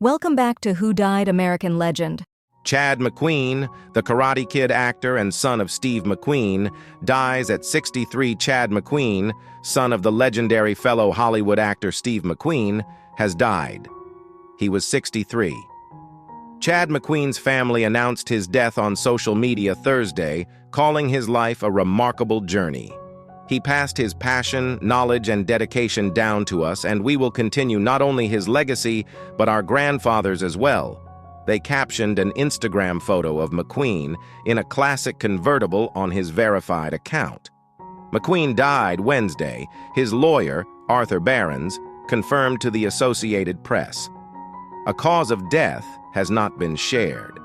Welcome back to Who Died American Legend. Chad McQueen, the Karate Kid actor and son of Steve McQueen, dies at 63. Chad McQueen, son of the legendary fellow Hollywood actor Steve McQueen, has died. He was 63. Chad McQueen's family announced his death on social media Thursday, calling his life a remarkable journey. He passed his passion, knowledge, and dedication down to us, and we will continue not only his legacy, but our grandfather's as well. They captioned an Instagram photo of McQueen in a classic convertible on his verified account. McQueen died Wednesday, his lawyer, Arthur Barons, confirmed to the Associated Press. A cause of death has not been shared.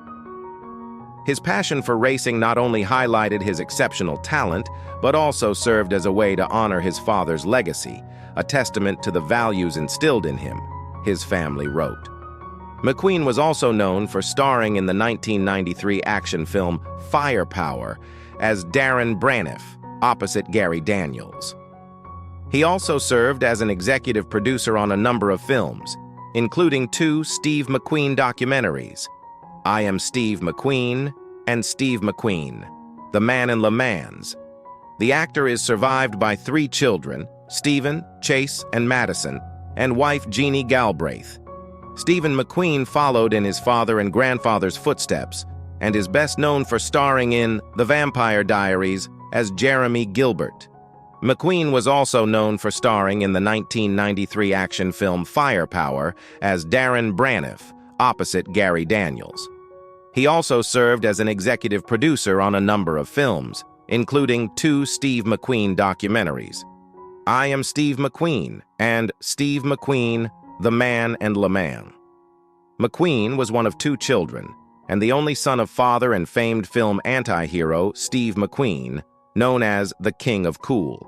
His passion for racing not only highlighted his exceptional talent, but also served as a way to honor his father's legacy, a testament to the values instilled in him, his family wrote. McQueen was also known for starring in the 1993 action film Firepower as Darren Braniff, opposite Gary Daniels. He also served as an executive producer on a number of films, including 2 Steve McQueen documentaries, I Am Steve McQueen and Steve McQueen, The Man in Le Mans. The actor is survived by 3 children, Stephen, Chase, and Madison, and wife Jeannie Galbraith. Stephen McQueen followed in his father and grandfather's footsteps and is best known for starring in The Vampire Diaries as Jeremy Gilbert. McQueen was also known for starring in the 1993 action film Firepower as Darren Braniff, opposite Gary Daniels. He also served as an executive producer on a number of films, including 2 Steve McQueen documentaries, I Am Steve McQueen and Steve McQueen, The Man in Le Mans. McQueen was one of 2 children, and the only son of father and famed film anti-hero Steve McQueen, known as the King of Cool.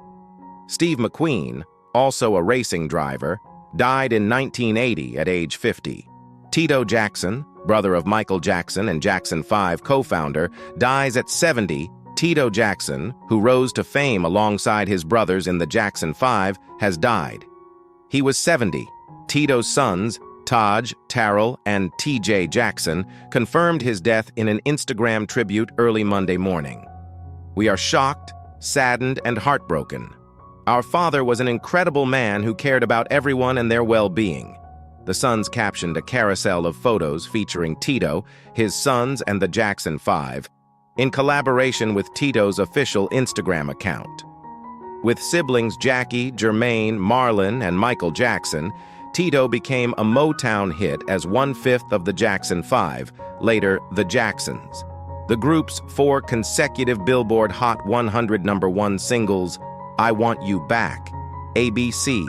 Steve McQueen, also a racing driver, died in 1980 at age 50. Tito Jackson, brother of Michael Jackson and Jackson 5 co-founder, dies at 70. Tito Jackson, who rose to fame alongside his brothers in the Jackson 5, has died. He was 70. Tito's sons, Taj, Terrell, and TJ Jackson, confirmed his death in an Instagram tribute early Monday morning. We are shocked, saddened, and heartbroken. Our father was an incredible man who cared about everyone and their well-being. The sons captioned a carousel of photos featuring Tito, his sons, and the Jackson 5, in collaboration with Tito's official Instagram account. With siblings Jackie, Jermaine, Marlon, and Michael Jackson, Tito became a Motown hit as 1/5 of the Jackson 5, later the Jacksons. The group's 4 consecutive Billboard Hot 100 #1 singles, I Want You Back, ABC,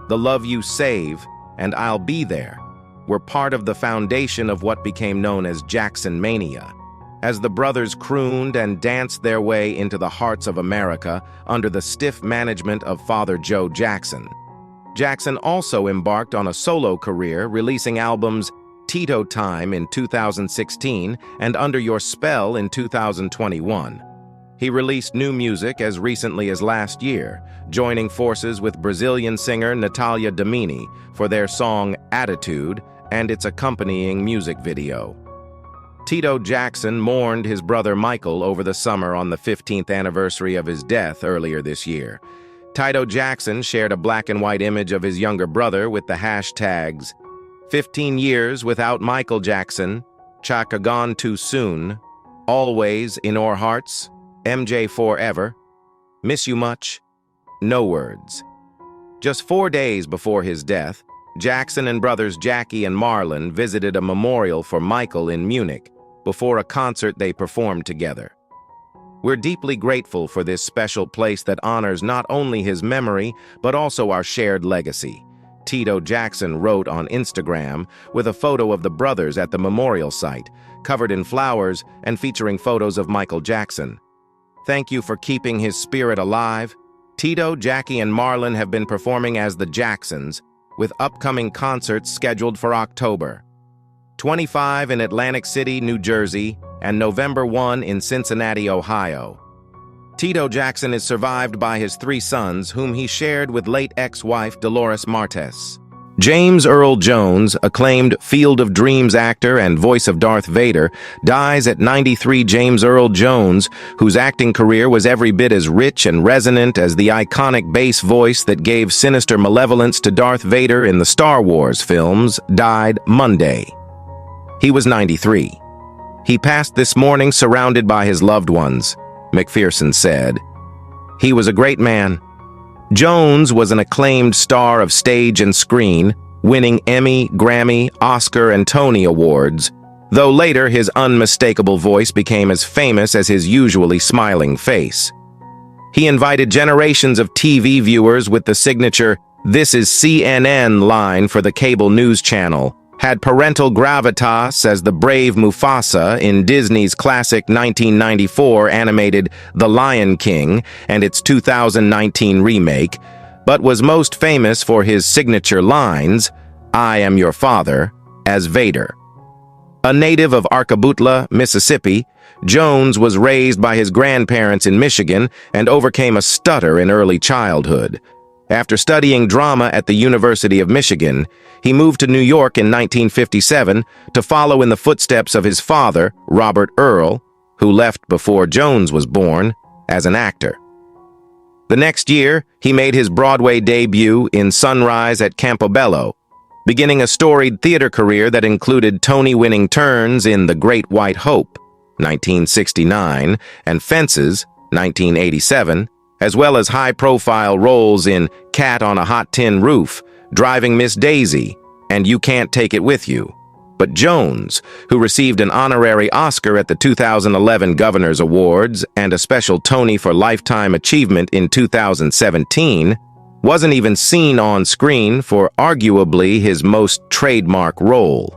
The Love You Save, and I'll Be There, were part of the foundation of what became known as Jackson Mania, as the brothers crooned and danced their way into the hearts of America under the stiff management of Father Joe Jackson. Jackson also embarked on a solo career, releasing albums Tito Time in 2016 and Under Your Spell in 2021. He released new music as recently as last year, joining forces with Brazilian singer Natalia Domini for their song Attitude and its accompanying music video. Tito Jackson mourned his brother Michael over the summer on the 15th anniversary of his death earlier this year. Tito Jackson shared a black and white image of his younger brother with the hashtags 15 years without Michael Jackson, Chaka gone too soon, always in our hearts, MJ forever, miss you much, no words. Just 4 days before his death, Jackson and brothers Jackie and Marlon visited a memorial for Michael in Munich before a concert they performed together. We're deeply grateful for this special place that honors not only his memory, but also our shared legacy, Tito Jackson wrote on Instagram with a photo of the brothers at the memorial site, covered in flowers and featuring photos of Michael Jackson. Thank you for keeping his spirit alive. Tito, Jackie, and Marlon have been performing as the Jacksons, with upcoming concerts scheduled for October 25 in Atlantic City, New Jersey, and November 1 in Cincinnati, Ohio. Tito Jackson is survived by his 3 sons, whom he shared with late ex-wife Dolores Martes. James Earl Jones, acclaimed Field of Dreams actor and voice of Darth Vader, dies at 93. James Earl Jones, whose acting career was every bit as rich and resonant as the iconic bass voice that gave sinister malevolence to Darth Vader in the Star Wars films, died Monday. He was 93. He passed this morning surrounded by his loved ones, McPherson said. He was a great man. Jones was an acclaimed star of stage and screen, winning Emmy, Grammy, Oscar, and Tony Awards, though later his unmistakable voice became as famous as his usually smiling face. He invited generations of TV viewers with the signature "This is CNN" line for the cable news channel, had parental gravitas as the brave Mufasa in Disney's classic 1994 animated The Lion King and its 2019 remake, but was most famous for his signature lines, "I am your father," as Vader. A native of Arkabutla, Mississippi, Jones was raised by his grandparents in Michigan and overcame a stutter in early childhood. After studying drama at the University of Michigan, he moved to New York in 1957 to follow in the footsteps of his father, Robert Earl, who left before Jones was born, as an actor. The next year, he made his Broadway debut in Sunrise at Campobello, beginning a storied theater career that included Tony-winning turns in The Great White Hope, 1969, and Fences, 1987, as well as high-profile roles in Cat on a Hot Tin Roof, Driving Miss Daisy, and You Can't Take It With You. But Jones, who received an honorary Oscar at the 2011 Governor's Awards and a special Tony for Lifetime Achievement in 2017, wasn't even seen on screen for arguably his most trademark role.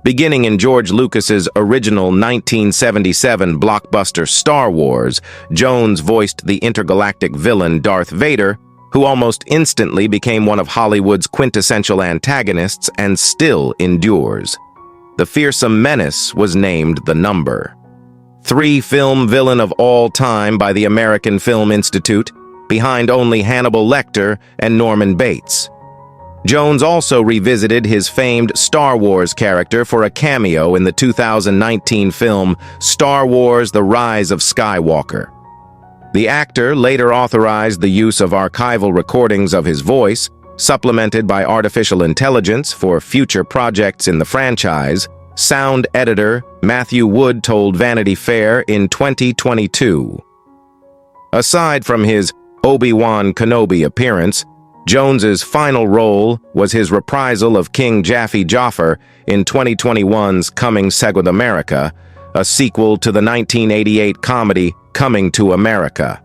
Beginning in George Lucas's original 1977 blockbuster Star Wars, Jones voiced the intergalactic villain Darth Vader, who almost instantly became one of Hollywood's quintessential antagonists and still endures. The fearsome menace was named The Number. 3 film villain of all time by the American Film Institute, behind only Hannibal Lecter and Norman Bates. Jones also revisited his famed Star Wars character for a cameo in the 2019 film Star Wars: The Rise of Skywalker. The actor later authorized the use of archival recordings of his voice, supplemented by artificial intelligence for future projects in the franchise, sound editor Matthew Wood told Vanity Fair in 2022. Aside from his Obi-Wan Kenobi appearance, Jones's final role was his reprisal of King Jaffe Joffer in 2021's Coming Seguth America, a sequel to the 1988 comedy Coming to America.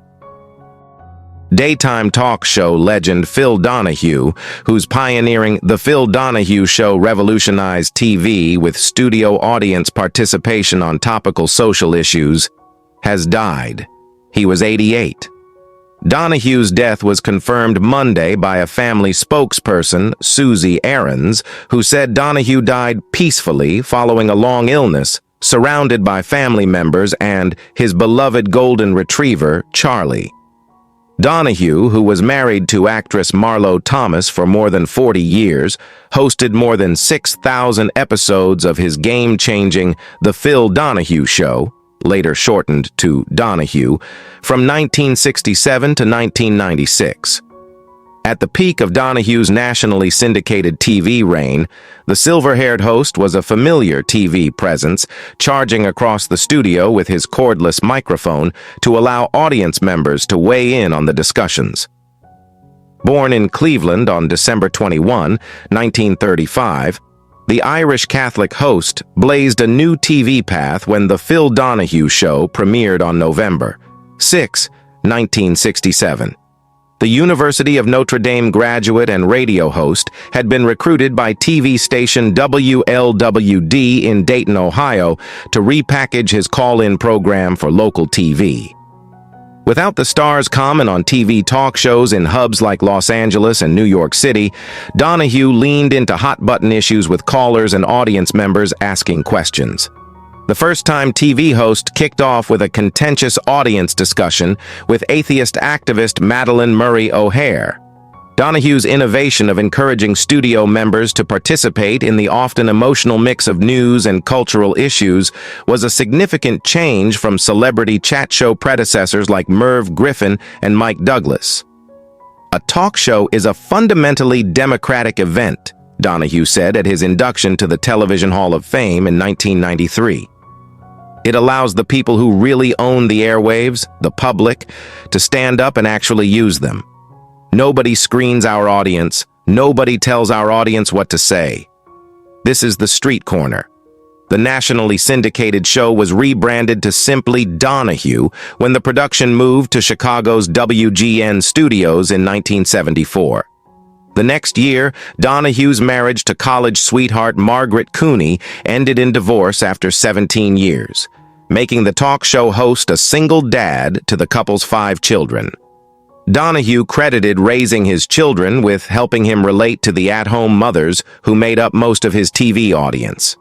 Daytime talk show legend Phil Donahue, who's pioneering The Phil Donahue Show revolutionized TV with studio audience participation on topical social issues, has died. He was 88. Donahue's death was confirmed Monday by a family spokesperson, Susie Aarons, who said Donahue died peacefully following a long illness, surrounded by family members and his beloved golden retriever, Charlie. Donahue, who was married to actress Marlo Thomas for more than 40 years, hosted more than 6,000 episodes of his game-changing The Phil Donahue Show, later shortened to Donahue, from 1967 to 1996. At the peak of Donahue's nationally syndicated TV reign, the silver-haired host was a familiar TV presence, charging across the studio with his cordless microphone to allow audience members to weigh in on the discussions. Born in Cleveland on December 21, 1935, the Irish Catholic host blazed a new TV path when The Phil Donahue Show premiered on November 6, 1967. The University of Notre Dame graduate and radio host had been recruited by TV station WLWD in Dayton, Ohio, to repackage his call-in program for local TV. Without the star's comment on TV talk shows in hubs like Los Angeles and New York City, Donahue leaned into hot-button issues with callers and audience members asking questions. The first-time TV host kicked off with a contentious audience discussion with atheist activist Madalyn Murray O'Hair. Donahue's innovation of encouraging studio members to participate in the often emotional mix of news and cultural issues was a significant change from celebrity chat show predecessors like Merv Griffin and Mike Douglas. "A talk show is a fundamentally democratic event," Donahue said at his induction to the Television Hall of Fame in 1993. "It allows the people who really own the airwaves, the public, to stand up and actually use them. Nobody screens our audience. Nobody tells our audience what to say. This is the street corner." The nationally syndicated show was rebranded to simply Donahue when the production moved to Chicago's WGN studios in 1974. The next year, Donahue's marriage to college sweetheart Margaret Cooney ended in divorce after 17 years, making the talk show host a single dad to the couple's 5 children. Donahue credited raising his children with helping him relate to the at-home mothers who made up most of his TV audience.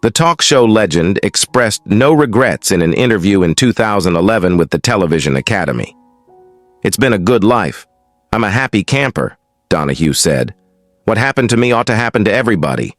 The talk show legend expressed no regrets in an interview in 2011 with the Television Academy. "It's been a good life. I'm a happy camper," Donahue said. "What happened to me ought to happen to everybody.